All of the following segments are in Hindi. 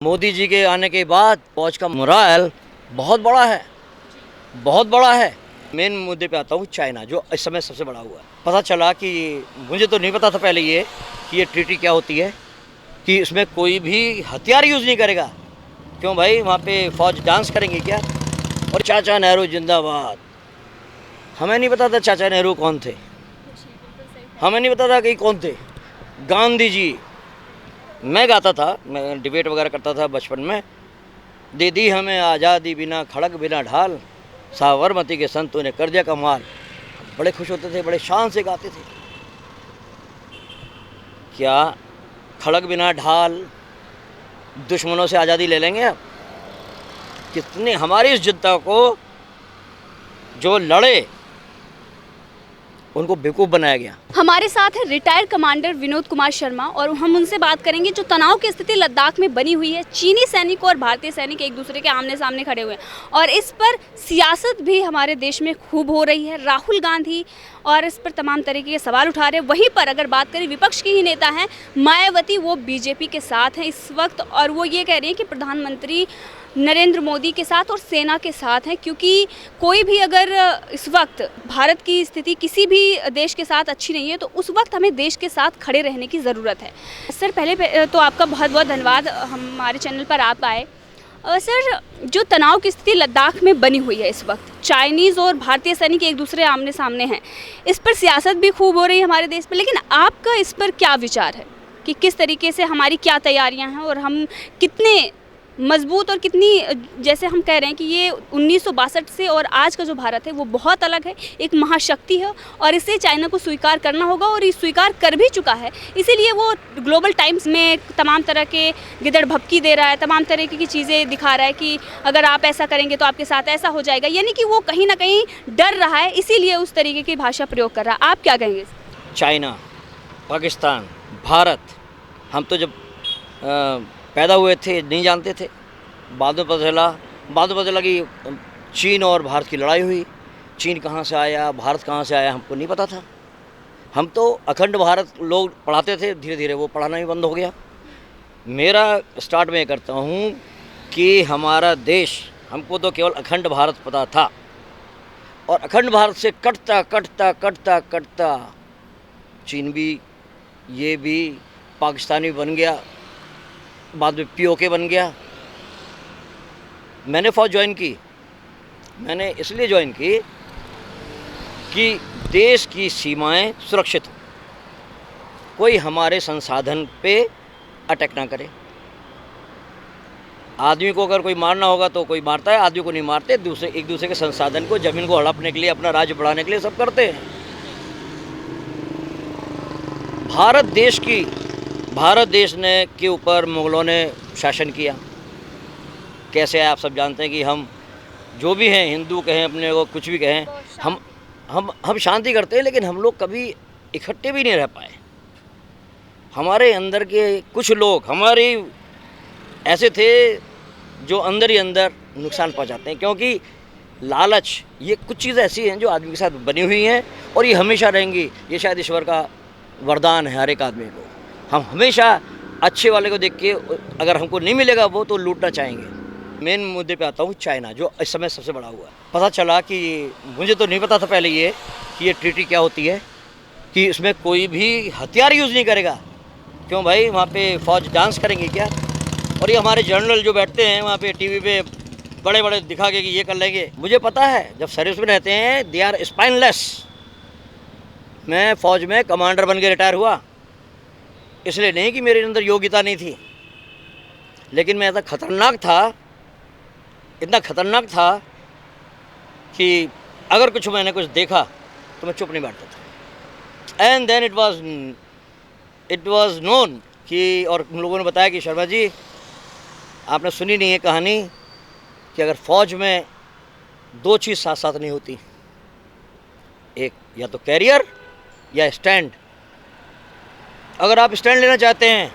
मोदी जी के आने के बाद फौज का मोराल बहुत बड़ा है, बहुत बड़ा है। मेन मुद्दे पे आता हूँ, चाइना जो इस समय सबसे बड़ा हुआ है। पता चला कि मुझे तो नहीं पता था पहले ये कि ये ट्रीटी क्या होती है, कि इसमें कोई भी हथियार यूज़ नहीं करेगा। क्यों भाई, वहाँ पे फौज डांस करेंगे क्या? और चाचा नेहरू जिंदाबाद। हमें नहीं पता था चाचा नेहरू कौन थे, हमें नहीं पता था कि कौन थे। गांधी जी, मैं गाता था, मैं डिबेट वगैरह करता था बचपन में। दे दी हमें आज़ादी बिना खड़ग बिना ढाल, साबरमती के संतों ने कर दिया कमाल। बड़े खुश होते थे, बड़े शान से गाते थे। क्या खड़ग बिना ढाल दुश्मनों से आज़ादी ले लेंगे अब? कितने हमारी इस जनता को जो लड़े उनको बेवकूफ़ बनाया गया। हमारे साथ है रिटायर्ड कमांडर विनोद कुमार शर्मा और हम उनसे बात करेंगे जो तनाव की स्थिति लद्दाख में बनी हुई है। चीनी सैनिक और भारतीय सैनिक एक दूसरे के आमने सामने खड़े हुए हैं और इस पर सियासत भी हमारे देश में खूब हो रही है। राहुल गांधी और इस पर तमाम तरीके के सवाल उठा रहे हैं। वहीं पर अगर बात करें विपक्ष की ही नेता हैं मायावती, वो बीजेपी के साथ हैं इस वक्त और वो ये कह रही हैं कि प्रधानमंत्री नरेंद्र मोदी के साथ और सेना के साथ हैं, क्योंकि कोई भी अगर इस वक्त भारत की स्थिति किसी भी देश के साथ अच्छी नहीं है तो उस वक्त हमें देश के साथ खड़े रहने की ज़रूरत है। सर, पहले तो आपका बहुत बहुत धन्यवाद हमारे चैनल पर आप आए। सर, जो तनाव की स्थिति लद्दाख में बनी हुई है इस वक्त, चाइनीज़ और भारतीय सैनिक एक दूसरे आमने सामने हैं, इस पर सियासत भी खूब हो रही है हमारे देश पर, लेकिन आपका इस पर क्या विचार है कि किस तरीके से हमारी क्या तैयारियां हैं और हम कितने मजबूत और कितनी, जैसे हम कह रहे हैं कि ये 1962 से और आज का जो भारत है वो बहुत अलग है, एक महाशक्ति है और इसे चाइना को स्वीकार करना होगा और ये स्वीकार कर भी चुका है। इसीलिए वो ग्लोबल टाइम्स में तमाम तरह के गिदड़ भपकी दे रहा है, तमाम तरह की चीज़ें दिखा रहा है कि अगर आप ऐसा करेंगे तो आपके साथ ऐसा हो जाएगा, यानी कि वो कहीं ना कहीं डर रहा है, इसीलिए उस तरीके की भाषा प्रयोग कर रहा है। आप क्या कहेंगे? चाइना, पाकिस्तान, भारत, हम तो जब पैदा हुए थे नहीं जानते थे। बाद में पता चला कि चीन और भारत की लड़ाई हुई। चीन कहाँ से आया, भारत कहाँ से आया, हमको नहीं पता था। हम तो अखंड भारत लोग पढ़ाते थे, धीरे धीरे वो पढ़ाना भी बंद हो गया। मेरा स्टार्ट में करता हूँ कि हमारा देश, हमको तो केवल अखंड भारत पता था और अखंड भारत से कटता कटता कटता कटता चीन भी, ये भी, पाकिस्तान भी बन गया, बाद में पीओके बन गया। मैंने फ़ौज ज्वाइन की, मैंने इसलिए ज्वाइन की कि देश की सीमाएं सुरक्षित हों, कोई हमारे संसाधन पे अटैक ना करे। आदमी को अगर कोई मारना होगा तो कोई मारता है, आदमी को नहीं मारते। एक दूसरे के संसाधन को, ज़मीन को हड़पने के लिए, अपना राज्य बढ़ाने के लिए सब करते हैं। भारत देश ने के ऊपर मुग़लों ने शासन किया। कैसे है आप सब जानते हैं कि हम जो भी हैं, हिंदू कहें, अपने को कुछ भी कहें, हम शांति करते हैं, लेकिन हम लोग कभी इकट्ठे भी नहीं रह पाए। हमारे अंदर के कुछ लोग हमारे ऐसे थे जो अंदर ही अंदर नुकसान पहुंचाते हैं, क्योंकि लालच, ये कुछ चीज़ें ऐसी हैं जो आदमी के साथ बनी हुई हैं और ये हमेशा रहेंगी। ये शायद ईश्वर का वरदान है हर एक आदमी को। हम हमेशा अच्छे वाले को देख के, अगर हमको नहीं मिलेगा वो, तो लूटना चाहेंगे। मेन मुद्दे पे आता हूँ, चाइना जो इस समय सबसे बड़ा हुआ है। पता चला कि मुझे तो नहीं पता था पहले ये कि ये ट्रीटी क्या होती है, कि इसमें कोई भी हथियार यूज़ नहीं करेगा। क्यों भाई, वहाँ पे फौज डांस करेंगे क्या? और ये हमारे जनरल जो बैठते हैं वहाँ पे टीवी पे बड़े बड़े दिखा के कि ये कर लेंगे। मुझे पता है, जब सर्विस में रहते हैं दे आर स्पाइनलेस। मैं फ़ौज में कमांडर बन के रिटायर हुआ, इसलिए नहीं कि मेरे अंदर योग्यता नहीं थी, लेकिन मैं इतना खतरनाक था कि अगर मैंने कुछ देखा तो मैं चुप नहीं बैठता था। And then it was known कि, और उन लोगों ने बताया कि शर्मा जी, आपने सुनी नहीं है कहानी कि अगर फ़ौज में दो चीज़ साथ साथ नहीं होती, एक या तो कैरियर या स्टैंड। अगर आप स्टैंड लेना चाहते हैं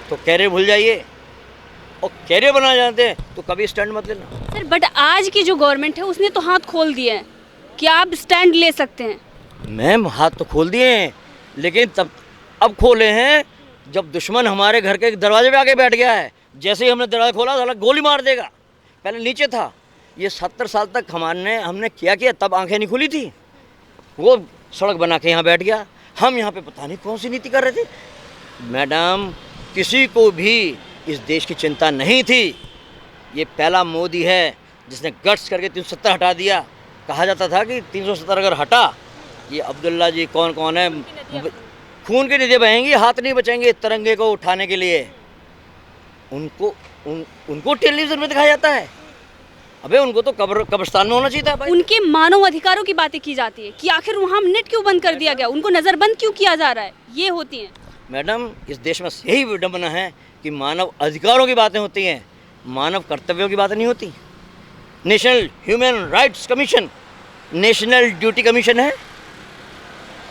तो कैरियर भूल जाइए, और कैरियर बनाना चाहते हैं तो कभी स्टैंड मत लेना। सर, बट आज की जो गवर्नमेंट है उसने तो हाथ खोल दिए हैं कि आप स्टैंड ले सकते हैं। मैम, हाथ तो खोल दिए हैं, लेकिन अब खोले हैं जब दुश्मन हमारे घर के दरवाजे पे आके बैठ गया है, जैसे ही हमने दरवाजा खोला साला गोली मार देगा। पहले नीचे था, ये 70 साल तक हमने क्या किया, तब आंखें नहीं खुली थी। वो सड़क बना के यहाँ बैठ गया, हम यहाँ पे पता नहीं कौन सी नीति कर रहे थे। मैडम, किसी को भी इस देश की चिंता नहीं थी। ये पहला मोदी है जिसने गट्स करके 370 हटा दिया। कहा जाता था कि 370 अगर हटा, ये अब्दुल्ला जी कौन कौन है, खून की नदियाँ बहेंगी, हाथ नहीं बचेंगे तिरंगे को उठाने के लिए। उनको टेलीविजन में दिखाया जाता है। अबे उनको तो कब्रिस्तान में होना चाहिए था भाई। उनके मानव अधिकारों की बातें की जाती है कि आखिर वहाँ नेट क्यों बंद कर दिया गया, उनको नज़रबंद क्यों किया जा रहा है, ये होती हैं। मैडम, इस देश में यही विडंबना है कि मानव अधिकारों की बातें होती हैं, मानव कर्तव्यों की बातें नहीं होती। National human rights commission, national duty commission है।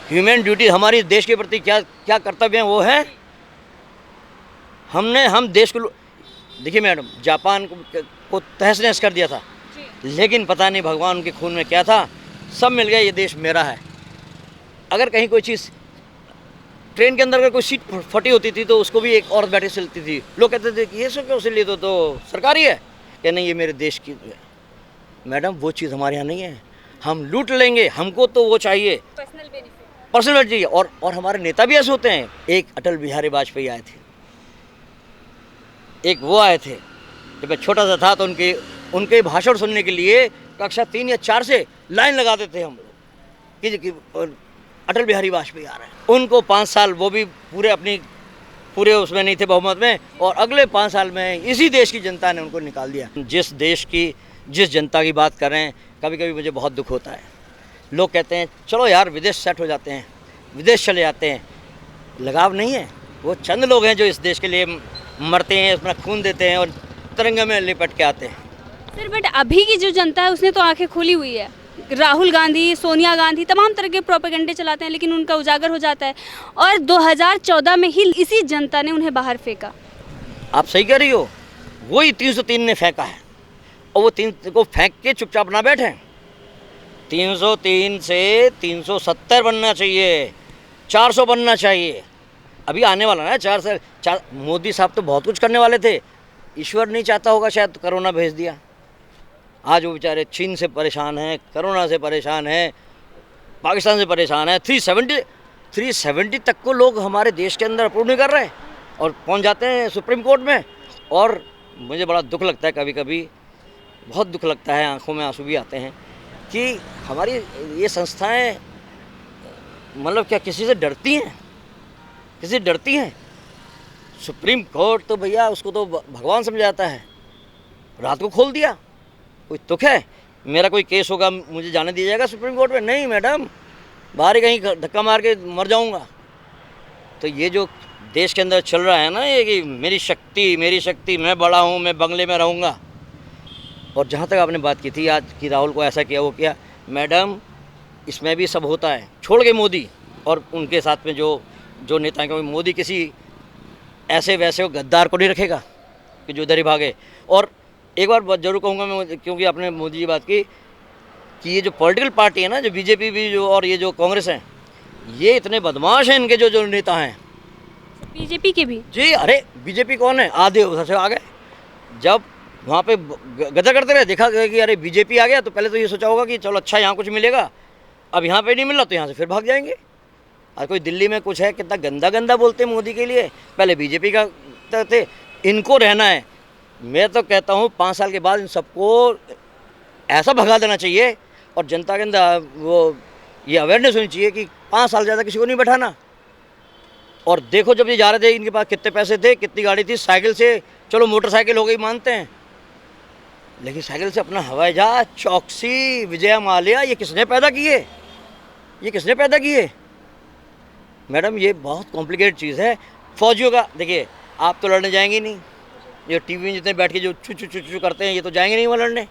ह्यूमन ड्यूटी हमारी देश के प्रति क्या क्या कर्तव्य हैं वो है। हम देश को, देखिए मैडम, जापान को तहस नहस कर दिया था, लेकिन पता नहीं भगवान उनके खून में क्या था, सब मिल गया, ये देश मेरा है। अगर कहीं कोई चीज़, ट्रेन के अंदर अगर कोई सीट फटी होती थी तो उसको भी एक औरत बैठे सिलती थी। लोग कहते थे कि ये सब क्यों सिल ली, तो सरकारी है क्या? नहीं, ये मेरे देश की है। मैडम, वो चीज़ हमारे यहाँ नहीं है। हम लूट लेंगे, हमको तो वो चाहिए, पर्सनल बेनिफिट चाहिए। और हमारे नेता भी ऐसे होते हैं। एक अटल बिहारी वाजपेयी आए थे, एक वो आए थे, जब मैं छोटा सा था तो उनके भाषण सुनने के लिए कक्षा 3 या 4 से लाइन लगा देते थे हम लोग कि अटल बिहारी वाजपेयी आ रहे हैं। उनको 5 साल, वो भी पूरे उसमें नहीं थे, बहुमत में, और अगले 5 साल में इसी देश की जनता ने उनको निकाल दिया। जिस जनता की बात कर रहे हैं, कभी कभी मुझे बहुत दुख होता है। लोग कहते हैं चलो यार विदेश सेट हो जाते हैं, विदेश चले जाते हैं। लगाव नहीं है। वो चंद लोग हैं जो इस देश के लिए मरते हैं, अपना खून देते हैं और तिरंगे में लिपट के आते हैं। सर, बट अभी की जो जनता है उसने तो आंखें खोली हुई है। राहुल गांधी, सोनिया गांधी तमाम तरह के प्रोपेगेंडे चलाते हैं, लेकिन उनका उजागर हो जाता है, और 2014 में ही इसी जनता ने उन्हें बाहर फेंका। आप सही कह रही हो, वही 303 ने फेंका है, और वो 3 को फेंक के चुपचाप ना बैठे। 303 से 370 बनना चाहिए, 400 बनना चाहिए। अभी आने वाला ना 4 से 4। मोदी साहब तो बहुत कुछ करने वाले थे, ईश्वर नहीं चाहता होगा शायद, कोरोना भेज दिया। आज वो बेचारे चीन से परेशान हैं, कोरोना से परेशान हैं, पाकिस्तान से परेशान है। 370 तक को लोग हमारे देश के अंदर अप्रूव नहीं कर रहे और पहुंच जाते हैं सुप्रीम कोर्ट में। और मुझे बड़ा दुख लगता है, कभी कभी बहुत दुख लगता है, आंखों में आंसू भी आते हैं कि हमारी ये संस्थाएं मतलब क्या किसी से डरती हैं? किसी से डरती हैं? सुप्रीम कोर्ट तो भैया उसको तो भगवान समझ जाता है, रात को खोल दिया। कोई तुक है? मेरा कोई केस होगा, मुझे जाने दिया जाएगा सुप्रीम कोर्ट में? नहीं मैडम, बाहर ही कहीं धक्का मार के मर जाऊंगा। तो ये जो देश के अंदर चल रहा है ना, ये कि मेरी शक्ति, मैं बड़ा हूँ, मैं बंगले में रहूँगा। और जहाँ तक आपने बात की थी आज कि राहुल को ऐसा किया, वो किया, मैडम इसमें भी सब होता है। छोड़ के मोदी और उनके साथ में जो नेता, क्योंकि मोदी किसी ऐसे वैसे गद्दार को नहीं रखेगा कि जो इधर ही भागे। और एक बार जरूर कहूँगा मैं, क्योंकि आपने मोदी जी बात की, कि ये जो पॉलिटिकल पार्टी है ना, जो बीजेपी भी जो और ये जो कांग्रेस हैं, ये इतने बदमाश हैं, इनके जो नेता हैं। बीजेपी के भी जी, अरे बीजेपी कौन है? आधे उधर से आ गए। जब वहाँ पे गदर करते रहे, देखा कि अरे बीजेपी आ गया, तो पहले तो ये सोचा होगा कि चलो अच्छा यहाँ कुछ मिलेगा, अब यहाँ पे नहीं मिल रहा तो यहाँ से फिर भाग जाएंगे। और कोई दिल्ली में कुछ है, कितना गंदा बोलते हैं मोदी के लिए, पहले बीजेपी का थे। इनको रहना है। मैं तो कहता हूँ 5 साल के बाद इन सबको ऐसा भगा देना चाहिए, और जनता के अंदर वो ये अवेयरनेस होनी चाहिए कि 5 साल ज़्यादा किसी को नहीं बैठाना। और देखो जब ये जा रहे थे, इनके पास कितने पैसे थे, कितनी गाड़ी थी, साइकिल से, चलो मोटरसाइकिल हो गई मानते हैं, लेकिन साइकिल से अपना हवाई जहाज, चौकसी, विजय माल्या, ये किसने पैदा किए? ये किसने पैदा किए? मैडम ये बहुत कॉम्प्लिकेटेड चीज़ है। फौजियों का देखिए, आप तो लड़ने जाएंगे नहीं, ये टीवी में जितने बैठ के जो चू करते हैं, ये तो जाएंगे नहीं वहाँ लड़ने।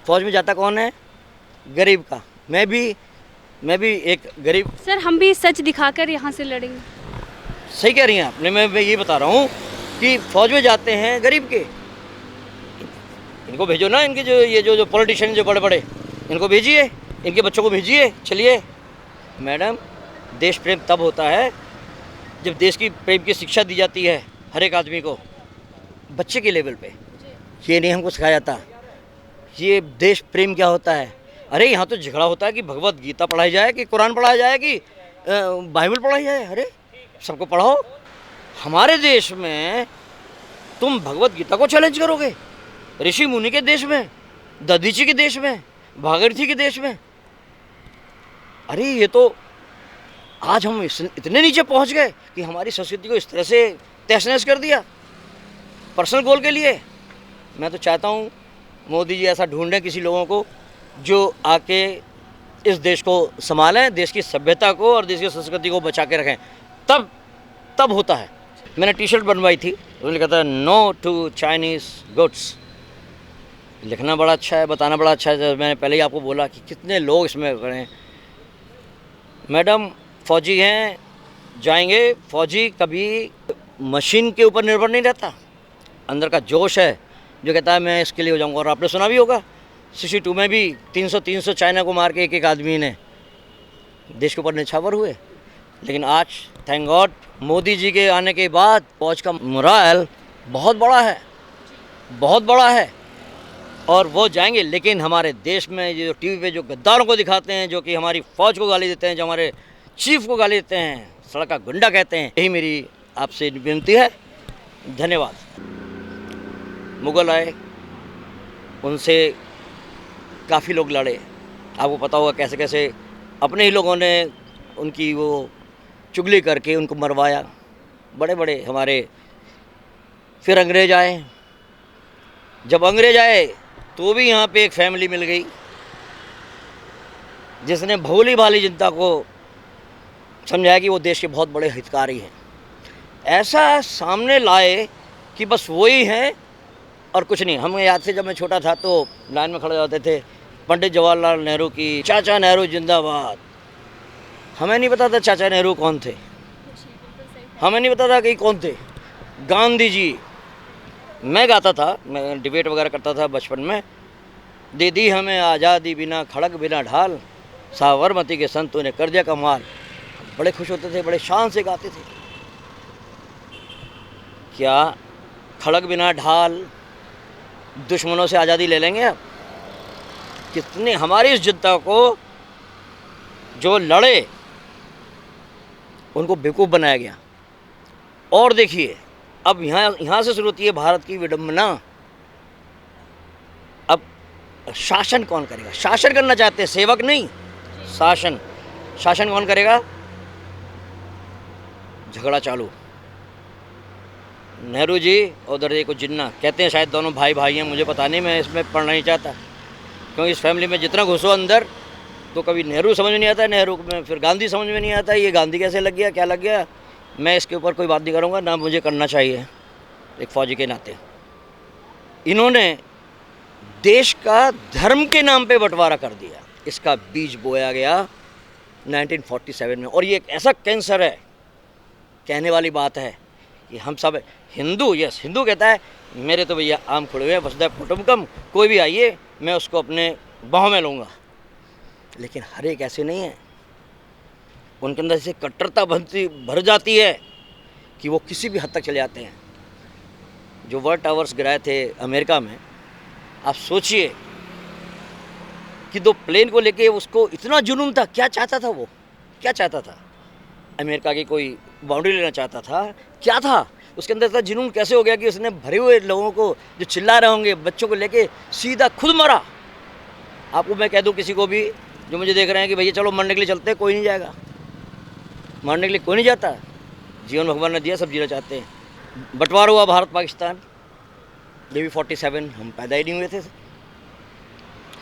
फौज में जाता कौन है? गरीब का। मैं भी एक गरीब। सर, हम भी सच दिखाकर यहाँ से लड़ेंगे। सही कह रही हैं आपने। मैं ये बता रहा हूँ कि फौज में जाते हैं गरीब के। इनको भेजो ना, इनके जो पॉलिटिशियन जो बड़े इनको भेजिए, इनके बच्चों को भेजिए, चलिए। मैडम देश प्रेम तब होता है जब देश की प्रेम की शिक्षा दी जाती है हर एक आदमी को बच्चे के लेवल पे, ये नहीं हमको सिखाया जाता ये देश प्रेम क्या होता है। अरे यहाँ तो झगड़ा होता है कि भगवत गीता पढ़ाई जाए कि कुरान पढ़ाया जाए कि बाइबल पढ़ाई जाए। अरे सबको पढ़ाओ। हमारे देश में तुम भगवत गीता को चैलेंज करोगे, ऋषि मुनि के देश में, दधीची के देश में, भागीरथी के देश में। अरे ये तो आज हम इतने नीचे पहुंच गए कि हमारी संस्कृति को इस तरह से तहस नहस कर दिया पर्सनल गोल के लिए। मैं तो चाहता हूँ मोदी जी ऐसा ढूंढें किसी लोगों को जो आके इस देश को संभालें, देश की सभ्यता को और देश की संस्कृति को बचा के रखें, तब होता है। मैंने टी शर्ट बनवाई थी, उसमें लिखा था नो टू चाइनीज़ गुड्स। लिखना बड़ा अच्छा है, बताना बड़ा अच्छा है। जब मैंने पहले ही आपको बोला कि कितने लोग इसमें करें। मैडम फ़ौजी हैं, जाएंगे। फ़ौजी कभी मशीन के ऊपर निर्भर नहीं रहता, अंदर का जोश है जो कहता है मैं इसके लिए हो जाऊंगा। और आपने सुना भी होगा 62 में भी 300 चाइना को मार के एक आदमी ने देश के ऊपर निछावर हुए। लेकिन आज थैंक गॉड मोदी जी के आने के बाद फौज का मोराल बहुत बड़ा है और वो जाएंगे। लेकिन हमारे देश में जो टीवी पे जो गद्दारों को दिखाते हैं, जो कि हमारी फ़ौज को गाली देते हैं, जो हमारे चीफ को गाली देते हैं, सड़क का गुंडा कहते हैं, यही मेरी आपसे विनती है। धन्यवाद। मुग़ल आए, उनसे काफ़ी लोग लड़े। आपको पता होगा कैसे कैसे अपने ही लोगों ने उनकी वो चुगली करके उनको मरवाया, बड़े हमारे। फिर अंग्रेज़ आए। जब अंग्रेज़ आए तो भी यहाँ पे एक फैमिली मिल गई जिसने भोली भाली जनता को समझाया कि वो देश के बहुत बड़े हितकारी हैं। ऐसा सामने लाए कि बस वही हैं और कुछ नहीं। हमें याद से जब मैं छोटा था तो लाइन में खड़े होते थे, पंडित जवाहरलाल नेहरू की, चाचा नेहरू जिंदाबाद। हमें नहीं पता था चाचा नेहरू कौन थे, हमें नहीं पता था कि कौन थे। गांधी जी, मैं गाता था, मैं डिबेट वगैरह करता था बचपन में। दे दी हमें आज़ादी बिना खड़क बिना ढाल, साबरमती के संतों ने कर दिया कमाल। बड़े खुश होते थे, बड़े शान से गाते थे। क्या खड़क बिना ढाल दुश्मनों से आज़ादी ले लेंगे अब? कितने हमारी इस जनता को जो लड़े उनको बेवकूफ़ बनाया गया। और देखिए अब यहाँ से शुरू होती है भारत की विडंबना। अब शासन कौन करेगा? शासन करना चाहते हैं, सेवक नहीं, शासन कौन करेगा? झगड़ा चालू। नेहरू जी और उधर देखो जिन्ना, कहते हैं शायद दोनों भाई हैं, मुझे पता नहीं, मैं इसमें पढ़ना नहीं चाहता। क्योंकि इस फैमिली में जितना घुसो अंदर तो कभी नेहरू समझ में नहीं आता, नेहरू में फिर गांधी समझ में नहीं आता। ये गांधी कैसे लग गया, क्या लग गया? मैं इसके ऊपर कोई बात नहीं करूँगा, ना मुझे करना चाहिए एक फ़ौजी के नाते। इन्होंने देश का धर्म के नाम पे बंटवारा कर दिया। इसका बीज बोया गया 1947 में। और ये एक ऐसा कैंसर है, कहने वाली बात है कि हम सब हिंदू, यस हिंदू कहता है मेरे तो भैया आम खुड़े हुए, वसुधैव कुटुंबकम, कोई भी आइए मैं उसको अपने बाहों में लूँगा। लेकिन हर एक ऐसे नहीं है। उनके अंदर से कट्टरता भर जाती है कि वो किसी भी हद तक चले जाते हैं। जो वर्ल्ड टावर्स गिराए थे अमेरिका में, आप सोचिए कि 2 प्लेन को लेके उसको इतना जुनून था। क्या चाहता था वो, क्या चाहता था? अमेरिका की कोई बाउंड्री लेना चाहता था? क्या था उसके अंदर? था जुनून कैसे हो गया कि उसने भरे हुए लोगों को जो चिल्ला रहे होंगे, बच्चों को लेके सीधा खुद मरा। आपको मैं कह दूं किसी को भी जो मुझे देख रहे हैं कि भैया चलो मरने के लिए चलते हैं, कोई नहीं जाएगा। मरने के लिए कोई नहीं जाता। जीवन भगवान ने दिया, सब जीना चाहते हैं। बंटवारा हुआ भारत पाकिस्तान, ये भी 47, हम पैदा ही नहीं हुए थे।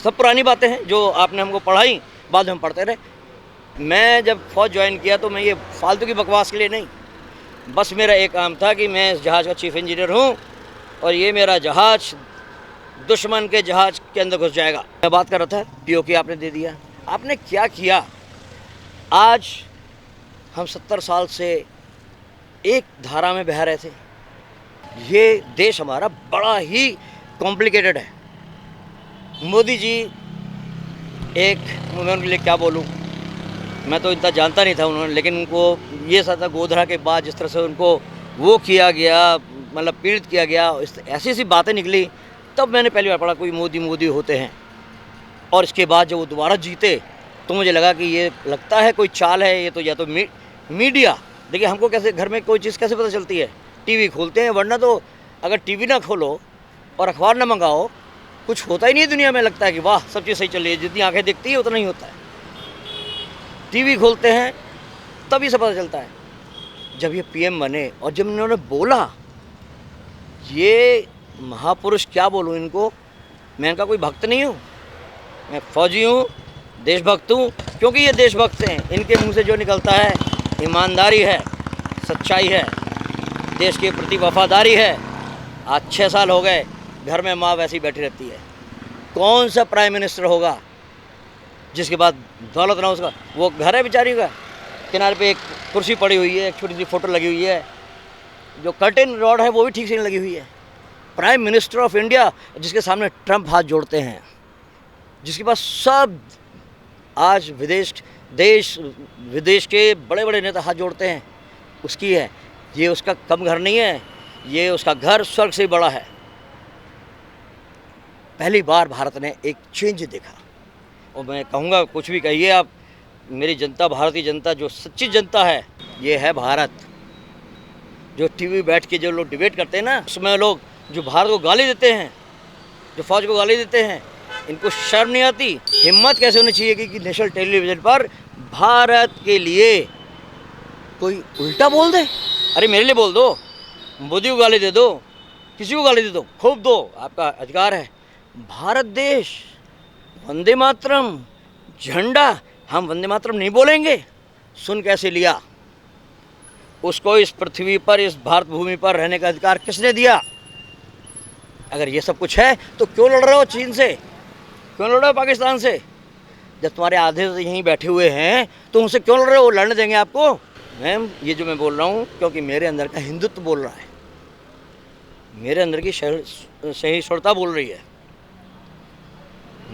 सब पुरानी बातें हैं जो आपने हमको पढ़ाई, बाद में हम पढ़ते रहे। मैं जब फौज ज्वाइन किया तो मैं ये फालतू की बकवास के लिए नहीं, बस मेरा एक काम था कि मैं इस जहाज़ का चीफ इंजीनियर हूँ और ये मेरा जहाज़ दुश्मन के जहाज़ के अंदर घुस जाएगा। मैं बात कर रहा था पीओके आपने दे दिया। आपने क्या किया? आज हम 70 साल से एक धारा में बह रहे थे। ये देश हमारा बड़ा ही कॉम्प्लिकेटेड है। मोदी जी, एक मैं उनके लिए क्या बोलूँ, मैं तो इतना जानता नहीं था उन्होंने, लेकिन उनको ये था गोधरा के बाद जिस तरह से उनको वो किया गया, मतलब पीड़ित किया गया, ऐसी ऐसी बातें निकली, तब मैंने पहली बार पढ़ा कोई मोदी मोदी होते हैं। और इसके बाद जब वो दोबारा जीते तो मुझे लगा कि ये लगता है कोई चाल है, ये तो या तो मीडिया। देखिए हमको कैसे घर में कोई चीज़ कैसे पता चलती है, टीवी खोलते हैं, वरना तो अगर टीवी ना खोलो और अखबार ना मंगाओ कुछ होता ही नहीं है दुनिया में। लगता है कि वाह सब चीज़ सही चल रही है, जितनी आंखें दिखती है उतना ही होता है। टीवी खोलते हैं तभी से पता चलता है। जब ये पीएम बने और जब इन्होंने बोला, ये महापुरुष क्या बोलूँ इनको, मैं इनका कोई भक्त नहीं हूँ, मैं फौजी हूँ, देशभक्त हूँ, क्योंकि ये देशभक्त हैं। इनके मुंह से जो निकलता है ईमानदारी है, सच्चाई है, देश के प्रति वफादारी है। आज 6 साल हो गए, घर में माँ वैसी बैठी रहती है। कौन सा प्राइम मिनिस्टर होगा जिसके बाद दौलत ना उसका, वो घर है बेचारी का, किनारे पे एक कुर्सी पड़ी हुई है, एक छोटी सी फोटो लगी हुई है, जो कर्टेन रॉड है वो भी ठीक से नहीं लगी हुई है। प्राइम मिनिस्टर ऑफ इंडिया जिसके सामने ट्रंप हाथ जोड़ते हैं, जिसके पास सब आज देश विदेश के बड़े बड़े नेता हाथ जोड़ते हैं, उसकी है। ये उसका कम घर नहीं है, ये उसका घर स्वर्ग से बड़ा है। पहली बार भारत ने एक चेंज देखा। और मैं कहूँगा कुछ भी कहिए आप, मेरी जनता, भारतीय जनता जो सच्ची जनता है, ये है भारत। जो टीवी बैठ के जो लोग डिबेट करते हैं ना, उसमें लोग जो भारत को गाली देते हैं, जो फौज को गाली देते हैं, इनको शर्म नहीं आती, हिम्मत कैसे होनी चाहिए कि नेशनल टेलीविज़न पर भारत के लिए कोई उल्टा बोल दे। अरे मेरे लिए बोल दो, मोदी को गाली दे दो, किसी को गाली दे दो, खूब दो, आपका अधिकार है। भारत देश, वंदे मातरम, झंडा, हम वंदे मातरम नहीं बोलेंगे? सुन कैसे लिया? उसको इस पृथ्वी पर, इस भारत भूमि पर रहने का अधिकार किसने दिया? अगर ये सब कुछ है तो क्यों लड़ रहे हो चीन से, क्यों लड़ रहे हो पाकिस्तान से? जब तुम्हारे आधे तो यहीं बैठे हुए हैं तो उनसे क्यों लड़ रहे हो? लड़ने देंगे आपको? मैम ये जो मैं बोल रहा हूँ क्योंकि मेरे अंदर का हिंदुत्व बोल रहा है, मेरे अंदर की सहिष्णुता बोल रही है।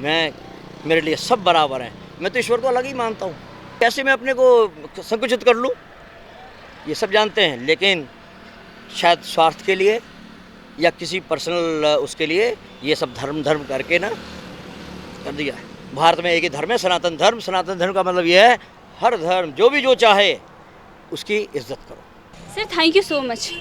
मेरे लिए सब बराबर हैं। मैं तो ईश्वर को अलग ही मानता हूँ। कैसे मैं अपने को संकुचित कर लूँ ये सब जानते हैं, लेकिन शायद स्वार्थ के लिए या किसी पर्सनल उसके लिए ये सब धर्म करके ना कर दिया है। भारत में एक ही धर्म है, सनातन धर्म। सनातन धर्म का मतलब ये है हर धर्म जो भी जो चाहे उसकी इज्जत करो। Sir thank you so much.